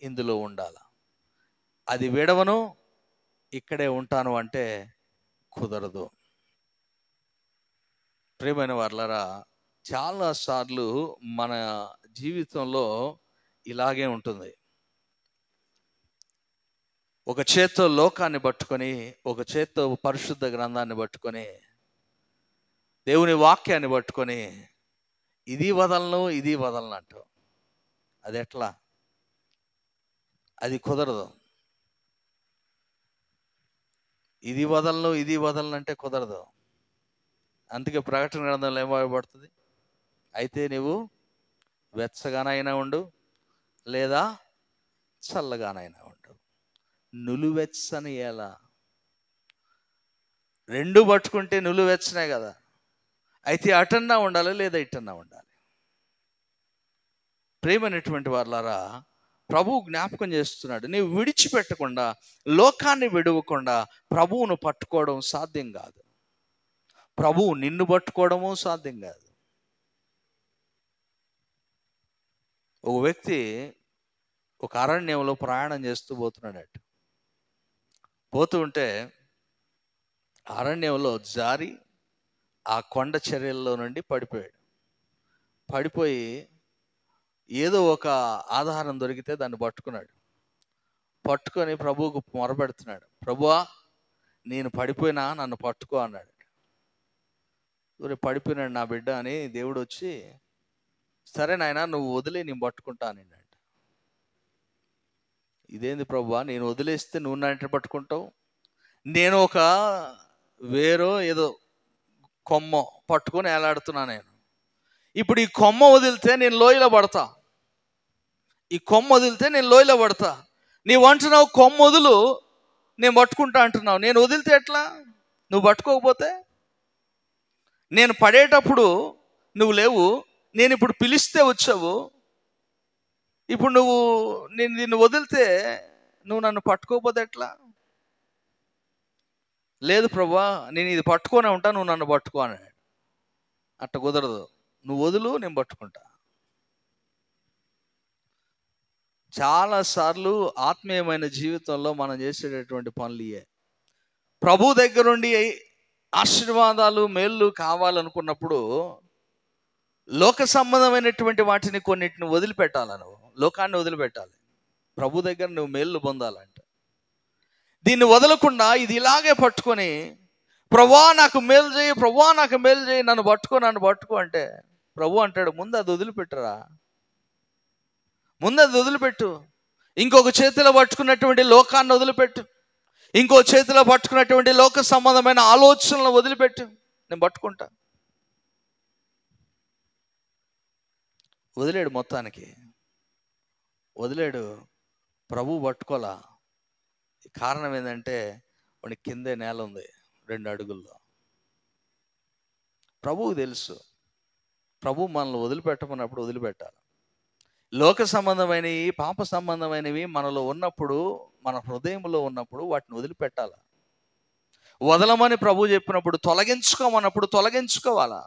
ఇందులో ఉండాలా. అది విడవను, ఇక్కడే ఉంటాను అంటే కుదరదు. ప్రియమైన వారలారా, చాలాసార్లు మన జీవితంలో ఇలాగే ఉంటుంది. ఒక చేత్తో లోకాన్ని పట్టుకొని, ఒక చేత్తో పరిశుద్ధ గ్రంథాన్ని పట్టుకొని, దేవుని వాక్యాన్ని పట్టుకొని ఇది వదలను ఇది వదలను అంటావు. అది ఎట్లా? అది కుదరదు. ఇది వదలను ఇది వదలను అంటే కుదరదు. అందుకే ప్రకటన గ్రంథంలో ఏం వాడబడుతుంది? అయితే నీవు వెచ్చగానైనా ఉండు, లేదా చల్లగానైనా ఉండు. నులువెచ్చని ఎలా? రెండు పట్టుకుంటే నులువెచ్చనే కదా. అయితే అటన్నా ఉండాలి, లేదా ఇటన్నా ఉండాలి. ప్రేమైనటువంటి వారలారా, ప్రభువు జ్ఞాపకం చేస్తున్నాడు, నీవు విడిచిపెట్టకుండా, లోకాన్ని విడవకుండా ప్రభువును పట్టుకోవడం సాధ్యం కాదు. ప్రభువు నిన్ను పట్టుకోవడము సాధ్యం కాదు. ఒక వ్యక్తి ఒక అరణ్యంలో ప్రయాణం చేస్తూ పోతున్నాడట. పోతూ ఉంటే అరణ్యంలో జారి ఆ కొండ చర్యల్లో నుండి పడిపోయాడు. పడిపోయి ఏదో ఒక ఆధారం దొరికితే దాన్ని పట్టుకున్నాడు. పట్టుకొని ప్రభువుకు మొరపెడుతున్నాడు, ప్రభువా నేను పడిపోయినా నన్ను పట్టుకో అన్నాడు. పడిపోయినాడు నా బిడ్డ అని దేవుడు వచ్చి, సరే నాయనా నువ్వు వదిలే, నేను పట్టుకుంటా అన్నాడు. ఇదేంది ప్రభువా, నేను వదిలేస్తే నువ్వు నా పట్టుకుంటావు? నేను ఒక వేరో ఏదో కొమ్మ పట్టుకొని ఏలాడుతున్నా నేను. ఇప్పుడు ఈ కొమ్మ వదిలితే నేను లోయలో పడతా. ఈ కొమ్మ వదిలితే నేను లోయలో పడతా. నీవు అంటున్నావు కొమ్మ వదులు, నేను పట్టుకుంటా అంటున్నావు. నేను వదిలితే ఎట్లా? నువ్వు పట్టుకోకపోతే? నేను పడేటప్పుడు నువ్వు లేవు, నేను ఇప్పుడు పిలిస్తే వచ్చావు. ఇప్పుడు నేను నిన్ను వదిలితే నువ్వు నన్ను పట్టుకోకపోతే ఎట్లా? లేదు ప్రభువా, నేను ఇది పట్టుకొనే ఉంటా, నువ్వు నన్ను పట్టుకో అన్నాడు. అట్ట కుదరదు. నువ్వు వదులు, నేను పట్టుకుంటా. చాలాసార్లు ఆత్మీయమైన జీవితంలో మనం చేసేటటువంటి పనులు ఇయే. ప్రభు దగ్గరుండి ఆశీర్వాదాలు మేళ్ళు కావాలనుకున్నప్పుడు లోక సంబంధమైనటువంటి వాటిని కొన్నిటిని వదిలిపెట్టాలి. నువ్వు లోకాన్ని వదిలిపెట్టాలి, ప్రభు దగ్గర నువ్వు మేళ్ళు పొందాలంటే. దీన్ని వదలకుండా ఇది ఇలాగే పట్టుకొని, ప్రభువా నాకు మేలు చేయి, ప్రభువా నాకు మేలు చేయి, నన్ను పట్టుకో అంటే ప్రభు అంటాడు, ముందు అది వదిలిపెట్టరా, ముందు అది వదిలిపెట్టు. ఇంకొక చేతిలో పట్టుకున్నటువంటి లోకాన్ని వదిలిపెట్టు, ఇంకో చేతిలో పట్టుకున్నటువంటి లోక సంబంధమైన ఆలోచనలు వదిలిపెట్టు, నేను పట్టుకుంటా. వదిలేడు, మొత్తానికి వదిలేడు. ప్రభు పట్టుకోలా. కారణం ఏంటంటే వాడికి కిందే నేల ఉంది 2 అడుగుల్లో. ప్రభువు తెలుసు, ప్రభు మనల్ని వదిలిపెట్టమన్నప్పుడు వదిలిపెట్టాలి. లోక సంబంధమైనవి, పాప సంబంధమైనవి మనలో ఉన్నప్పుడు, మన హృదయంలో ఉన్నప్పుడు వాటిని వదిలిపెట్టాలి. వదలమని ప్రభు చెప్పినప్పుడు, తొలగించుకోమన్నప్పుడు తొలగించుకోవాలా.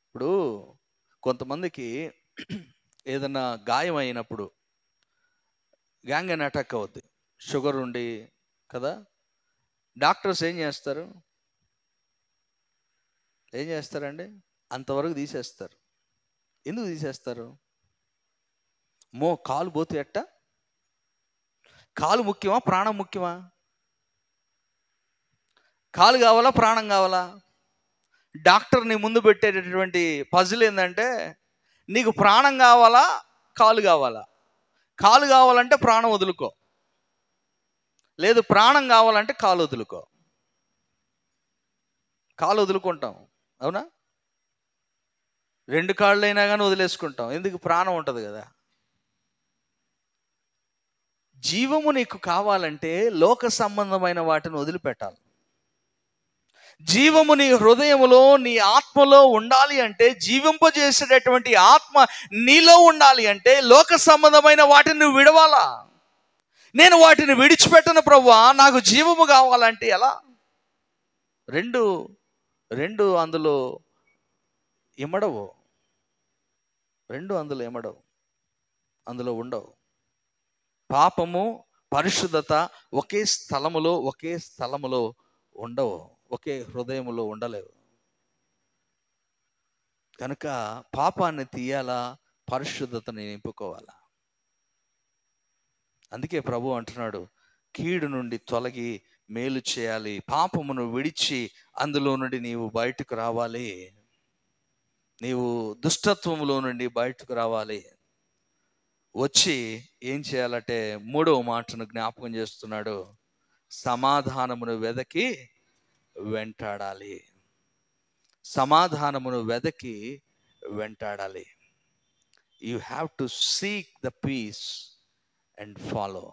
ఇప్పుడు కొంతమందికి ఏదైనా గాయం అయినప్పుడు గ్యాంగ్ అటాక్ అవుద్ది, షుగర్ ఉండి కదా. డాక్టర్స్ ఏం చేస్తారండి? అంతవరకు తీసేస్తారు. ఎందుకు తీసేస్తారు? కాలు పోతే ఎట్ట? కాలు ముఖ్యమా, ప్రాణం ముఖ్యమా? కాలు కావాలా, ప్రాణం కావాలా? డాక్టర్ని ముందు పెట్టేటటువంటి పజిల్ ఏంటంటే, నీకు ప్రాణం కావాలా, కాలు కావాలా? కాలు కావాలంటే ప్రాణం వదులుకో, లేదు ప్రాణం కావాలంటే కాలు వదులుకో. కాలు వదులుకుంటాం, అవునా? రెండు కాళ్ళైనా కానీ వదిలేసుకుంటాం, ఎందుకు? ప్రాణం ఉంటుంది కదా. జీవము నీకు కావాలంటే లోక సంబంధమైన వాటిని వదిలిపెట్టాలి. జీవము నీ హృదయములో, నీ ఆత్మలో ఉండాలి అంటే, జీవింపజేసేటటువంటి ఆత్మ నీలో ఉండాలి అంటే లోక సంబంధమైన వాటిని నువ్వు విడవాలా. నేను వాటిని విడిచిపెట్టను ప్రభువా, నాకు జీవము కావాలంటే ఎలా? రెండు రెండు అందులో ఇమడవు, అందులో ఉండవు. పాపము, పరిశుద్ధత ఒకే స్థలములో ఉండవు, ఒకే హృదయములో ఉండలేవు. కనుక పాపాన్ని తీయాలా, పరిశుద్ధతని నింపుకోవాలా. అందుకే ప్రభు అంటున్నాడు, కీడు నుండి తొలగి మేలు చేయాలి, పాపమును విడిచి అందులో నుండి నీవు బయటకు రావాలి, నీవు దుష్టత్వములో నుండి బయటకు రావాలి. వచ్చి ఏం చేయాలంటే 3వ మాటను జ్ఞాపకం చేస్తున్నాడు, సమాధానమును వెదకి వెంటాడాలి. సమాధానమును వెదకి వెంటాడాలి. You have to seek the peace and follow.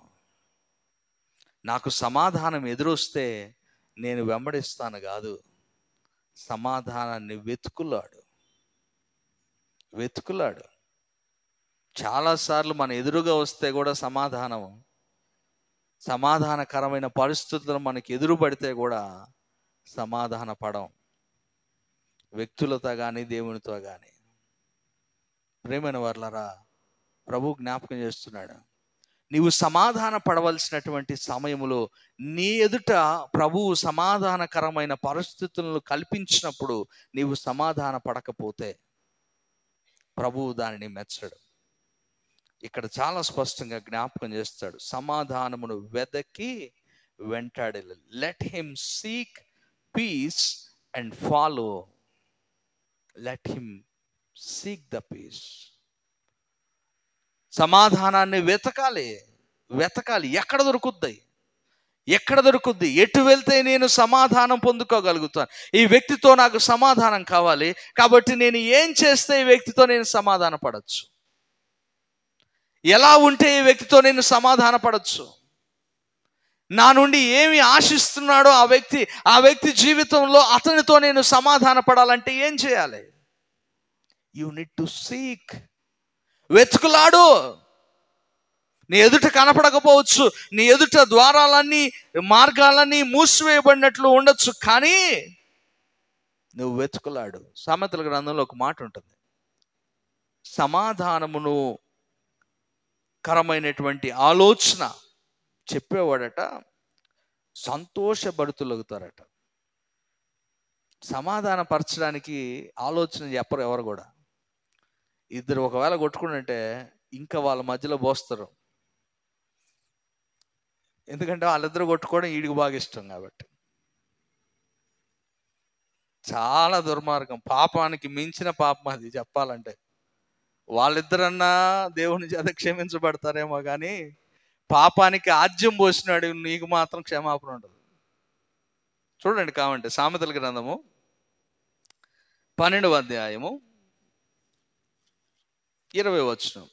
నాకు సమాధానం ఎదురొస్తే నేను వెంబడిస్తాను కాదు, సమాధానాన్ని వెతుకులాడు. చాలాసార్లు మన ఎదురుగా వస్తే కూడా సమాధానకరమైన పరిస్థితులు మనకి ఎదురు పడితే కూడా సమాధాన పడం, వ్యక్తులతో కానీ దేవునితో కానీ. ప్రేమైన వారలారా, ప్రభు జ్ఞాపకం చేస్తున్నాడు, నీవు సమాధాన పడవలసినటువంటి సమయంలో నీ ఎదుట ప్రభువు సమాధానకరమైన పరిస్థితులను కల్పించినప్పుడు నీవు సమాధాన పడకపోతే ప్రభువు దానిని మెచ్చడు. ఇక్కడ చాలా స్పష్టంగా జ్ఞాపకం చేస్తాడు, సమాధానమును వెదకి వెంటాడే. Let him seek peace and follow. Let him seek the peace. సమాధానాన్ని వెతకాలి. ఎక్కడ దొరుకుద్ది? ఎటు వెళ్తే నేను సమాధానం పొందుకోగలుగుతాను? ఈ వ్యక్తితో నాకు సమాధానం కావాలి, కాబట్టి నేను ఏం చేస్తే ఈ వ్యక్తితో నేను సమాధాన పడచ్చు? ఎలా ఉంటే ఈ వ్యక్తితో నేను సమాధాన పడచ్చు? నా నుండి ఏమి ఆశిస్తున్నాడో ఆ వ్యక్తి జీవితంలో అతనితో నేను సమాధాన పడాలంటే ఏం చేయాలి? You need to seek. వెతుకులాడు. నీ ఎదుట కనపడకపోవచ్చు, నీ ఎదుట ద్వారాలన్నీ, మార్గాలన్నీ మూసివేయబడినట్లు ఉండొచ్చు, కానీ నువ్వు వెతుకులాడు. సామెతల గ్రంథంలో ఒక మాట ఉంటుంది, సమాధానమును కరమైనటువంటి ఆలోచన చెప్పేవాడట సంతోషభరితులవుతారట. సమాధాన పరచడానికి ఆలోచన చెప్పరు ఎవరు కూడా. ఇద్దరు ఒకవేళ కొట్టుకుంటే ఇంకా వాళ్ళ మధ్యలో పోస్తారు, ఎందుకంటే వాళ్ళిద్దరు కొట్టుకోవడం వీడికి బాగా ఇష్టం కాబట్టి. చాలా దుర్మార్గం, పాపానికి మించిన పాపం అది చెప్పాలంటే. వాళ్ళిద్దరన్నా దేవుని చేత క్షమించబడతారేమో కానీ పాపానికి ఆజ్యం పోసినాడు నీకు మాత్రం క్షమాపణ ఉండదు. చూడండి కావంటే సామెతల గ్రంథము 12వ అధ్యాయము 20వ వచనం.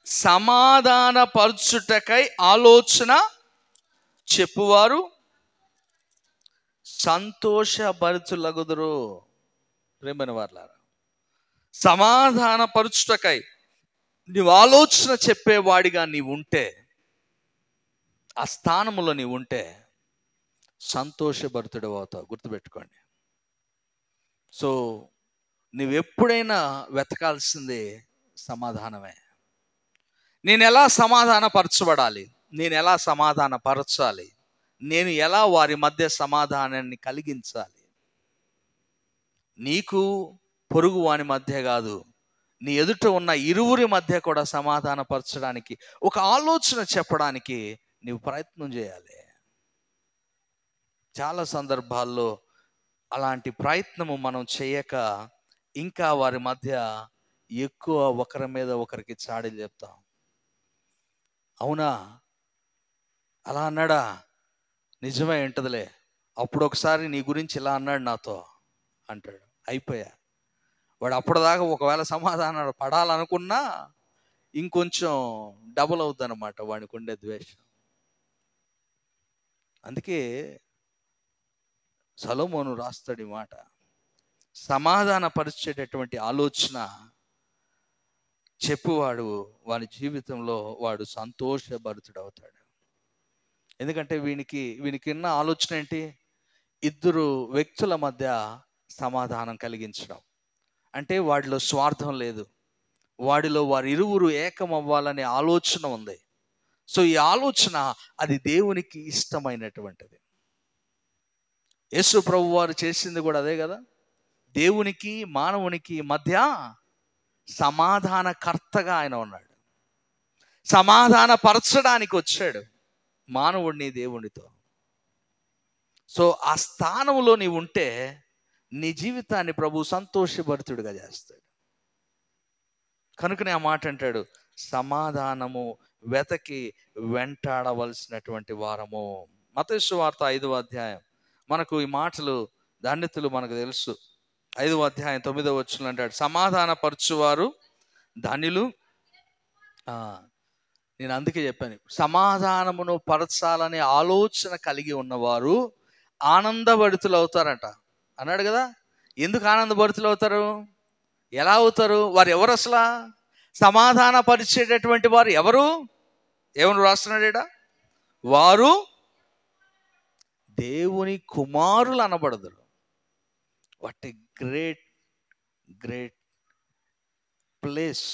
సమాధాన పరచుటకై ఆలోచన చెప్పువారు సంతోషభరితులగుదురు. ప్రేమైన వారలారా, సమాధాన పరచుటకై నీవు ఆలోచన చెప్పేవాడిగా నీవు ఉంటే, ఆ స్థానంలో నీవు ఉంటే సంతోషభరితుడు అవుతావు. గుర్తుపెట్టుకోండి. సో నువ్వెప్పుడైనా వెతకాల్సిందే సమాధానమే. నేను ఎలా సమాధాన పరచబడాలి, నేను ఎలా సమాధాన పరచాలి, నేను ఎలా వారి మధ్య సమాధానాన్ని కలిగించాలి? నీకు పొరుగు వాని మధ్య కాదు, నీ ఎదుట ఉన్న ఇరువురి మధ్య కూడా సమాధానపరచడానికి, ఒక ఆలోచన చెప్పడానికి నీవు ప్రయత్నం చేయాలి. చాలా సందర్భాల్లో అలాంటి ప్రయత్నము మనం చేయక ఇంకా వారి మధ్య ఎక్కువ ఒకరి మీద ఒకరికి చాడీలు చెప్తాం. అవునా, అలా అన్నాడా, నిజమే ఉంటుందిలే, అప్పుడు ఒకసారి నీ గురించి ఇలా అన్నాడు నాతో అంటాడు. అయిపోయా. వాడు అప్పటిదాకా ఒకవేళ సమాధానం పడాలనుకున్నా ఇంకొంచెం డబుల్ అవుతుంది అనమాట వాడికి ఉండే ద్వేషం. అందుకే సొలొమోను రాస్తాడు ఈ మాట, సమాధాన పరిచేటటువంటి ఆలోచన చెప్పువాడు వాని జీవితంలో వాడు సంతోషభరితుడవుతాడు. ఎందుకంటే వీనికి ఉన్న ఆలోచన ఏంటి, ఇద్దరు వ్యక్తుల మధ్య సమాధానం కలిగించడం. అంటే వాడిలో స్వార్థం లేదు, వాడిలో వారి ఇరువురు ఏకం అవ్వాలనే ఆలోచన ఉంది. సో ఈ ఆలోచన అది దేవునికి ఇష్టమైనటువంటిది. యేసు ప్రభు వారు చేసింది కూడా అదే కదా. దేవునికి మానవునికి మధ్య సమాధానకర్తగా ఆయన ఉన్నాడు, సమాధాన పరచడానికి వచ్చాడు మానవుడిని దేవునితో. సో ఆ స్థానంలో నీవు ఉంటే నీ జీవితాన్ని ప్రభు సంతోషభరితుడిగా చేస్తాడు. కనుకనే ఆ మాట అంటాడు, సమాధానము వెతకి వెంటాడవలసినటువంటి వారము. మత్తయి సువార్త 5వ అధ్యాయం, మనకు ఈ మాటలు ధన్యతలు మనకు తెలుసు. 5వ అధ్యాయం 9వ వచనం అంటాడు, సమాధాన పరచువారు ధన్యులు. నేను అందుకే చెప్పాను, సమాధానమును పరచాలనే ఆలోచన కలిగి ఉన్నవారు ఆనందభరితులు అవుతారట అన్నాడు కదా. ఎందుకు ఆనందభరితులు అవుతారు, ఎలా అవుతారు, వారు ఎవరు అసలు? సమాధాన పరిచేటటువంటి వారు ఎవరు? ఏమని రాస్తున్నాడా, వారు దేవుని కుమారులు అనబడదురు. What a great great place,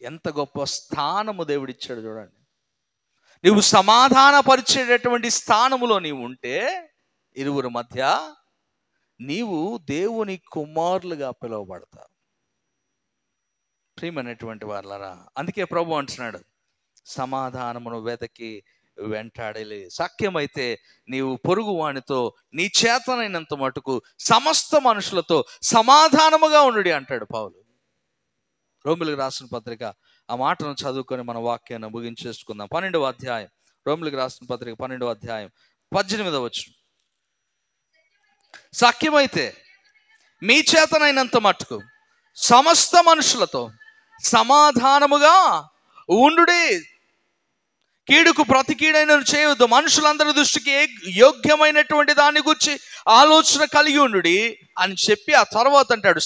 ఎంత గొప్ప స్థానము దేవుడిచ్చాడు చూడండి. నువ్వు సమాధాన పరిచేటటువంటి స్థానములో నీవు ఉంటే ఇరువురి మధ్య నీవు దేవుని కుమారులుగా పిలువబడతావు. ప్రియమైనటువంటి వాళ్ళరా, అందుకే ప్రభు అంటున్నాడు, సమాధానమును వెతకి వెంటాడలే. సాధ్యమైతే నీవు పొరుగు వానితో నీ చేతనైనంత మటుకు సమస్త మనుషులతో సమాధానముగా ఉండు అంటాడు పౌలు. రోమిలికి రాసిన పత్రిక ఆ మాటను చదువుకొని మన వాక్యాన్ని ముగించేసుకుందాం. 12వ అధ్యాయం, రోమిలికి రాసిన పత్రిక 12వ అధ్యాయం 18వ వచనం, సాధ్యమైతే మీ చేతనైనంత మట్టుకు సమస్త మనుషులతో సమాధానముగా ఉండుడి, కీడుకు ప్రతి కీడైనను చేయవద్దు, మనుషులందరి దృష్టికి యోగ్యమైనటువంటి దాన్ని గురించి ఆలోచన కలిగి ఉండుడి అని చెప్పి ఆ తర్వాత అంటాడు,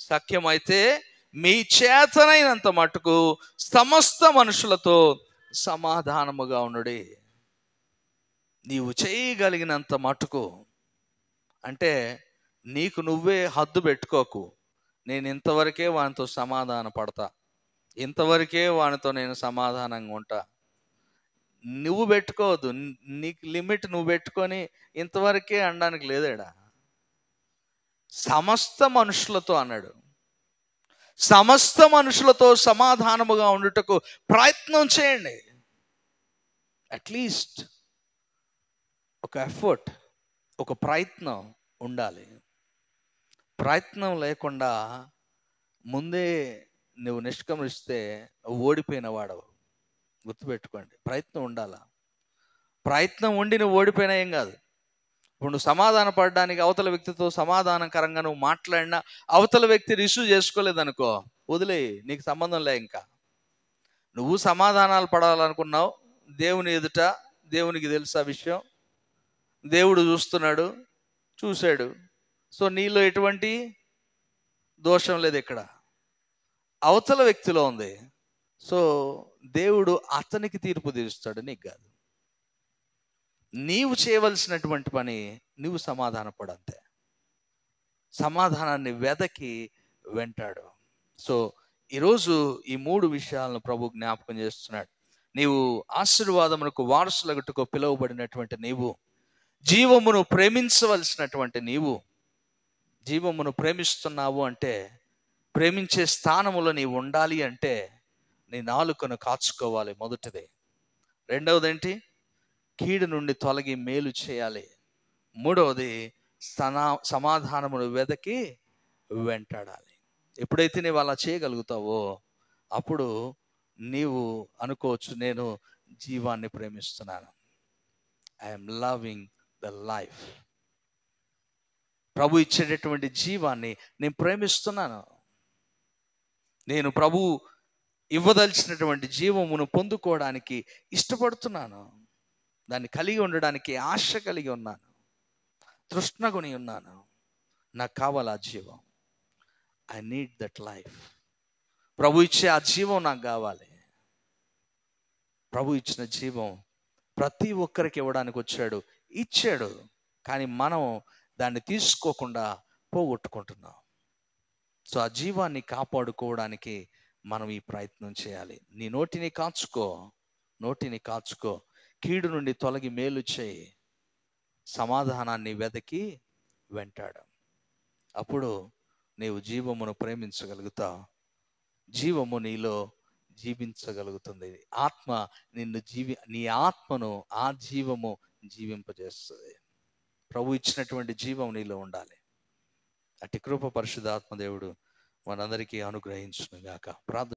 సఖ్యమైతే మీ చేతనైనంత మటుకు సమస్త మనుషులతో సమాధానముగా ఉండుడి. నీవు చేయగలిగినంత మటుకు, అంటే నీకు నువ్వే హద్దు పెట్టుకోకు, నేను ఇంతవరకే వానితో సమాధాన పడతా, ఇంతవరకే వానితో నేను సమాధానంగా ఉంటా. నువ్వు పెట్టుకోవద్దు, నీకు లిమిట్ నువ్వు పెట్టుకొని ఇంతవరకే అనడానికి లేదేడా. సమస్త మనుషులతో అన్నాడు, సమస్త మనుషులతో సమాధానముగా ఉండుటకు ప్రయత్నం చేయండి. అట్లీస్ట్ ఒక ఎఫర్ట్, ఒక ప్రయత్నం ఉండాలి. ప్రయత్నం లేకుండా ముందే నువ్వు నిష్క్రమిస్తే ఓడిపోయిన వాడవు. గుర్తుపెట్టుకోండి, ప్రయత్నం ఉండాలా. ప్రయత్నం ఉండి నువ్వు ఓడిపోయినా ఏం కాదు. ఇప్పుడు నువ్వు సమాధాన పడడానికి అవతల వ్యక్తితో సమాధానకరంగా నువ్వు మాట్లాడినా అవతల వ్యక్తి రిసీవ్ చేసుకోలేదనుకో, వదిలే, నీకు సంబంధం లే. ఇంకా నువ్వు సమాధానాలు పడాలనుకున్నావు దేవుని ఎదుట, దేవునికి తెలుసా విషయం, దేవుడు చూస్తున్నాడు, చూశాడు. సో నీలో ఎటువంటి దోషం లేదు, ఇక్కడ అవతల వ్యక్తిలో ఉంది. సో దేవుడు అతనికి తీర్పు తీరుస్తాడు, నీకు కాదు. నీవు చేయవలసినటువంటి పని, నువ్వు సమాధాన పడంతే, సమాధానాన్ని వెదకి వెంటాడు. సో ఈరోజు ఈ 3 విషయాలను ప్రభు జ్ఞాపకం చేస్తున్నాడు. నీవు ఆశీర్వాదమునకు వారసులగుటకు పిలువబడినటువంటి నీవు, జీవమును ప్రేమించవలసినటువంటి నీవు, జీవమును ప్రేమిస్తున్నావు అంటే, ప్రేమించే స్థానములో నీవు ఉండాలి అంటే నీ నాలుకను కాచుకోవాలి. మొదటిది. రెండవది ఏంటి? కీడు నుండి తొలగి మేలు చేయాలి. మూడవది సమాధానమును వెదకి వెంటాడాలి. ఎప్పుడైతే నీవు అలా చేయగలుగుతావో అప్పుడు నీవు అనుకోవచ్చు, నేను జీవాన్ని ప్రేమిస్తున్నాను. I'm loving the life. ప్రభు ఇచ్చేటటువంటి జీవాన్ని నేను ప్రేమిస్తున్నాను. నేను ప్రభు ఇవ్వదలిచినటువంటి జీవమును పొందుకోవడానికి ఇష్టపడుతున్నాను. దాన్ని కలిగి ఉండడానికి ఆశ కలిగి ఉన్నాను, తృష్ణగుని ఉన్నాను. నాకు కావాలి ఆ జీవం. I need that life. ప్రభు ఇచ్చే ఆ జీవం నాకు కావాలి. ప్రభు ఇచ్చిన జీవం ప్రతి ఒక్కరికి ఇవ్వడానికి వచ్చాడు, ఇచ్చాడు. కానీ మనం దాన్ని తీసుకోకుండా పోగొట్టుకుంటున్నాం. సో ఆ జీవాన్ని కాపాడుకోవడానికి మనం ఈ ప్రయత్నం చేయాలి. నీ నోటిని కాచుకో, నోటిని కాచుకో. కీడు నుండి తొలగి మేలు చేయి, సమాధానాన్ని వెదకి వెంటాడు. అప్పుడు నీవు జీవమును ప్రేమించగలుగుతావు. జీవము నీలో జీవించగలుగుతుంది. ఆత్మ నిన్ను నీ ఆత్మను ఆ జీవము జీవింపజేస్తుంది. ప్రభు ఇచ్చినటువంటి జీవం నీలో ఉండాలి. అట్టి కృప పరిశుద్ధాత్మ దేవుడు మనందరికీ అనుగ్రహించును గాక. ప్రార్థన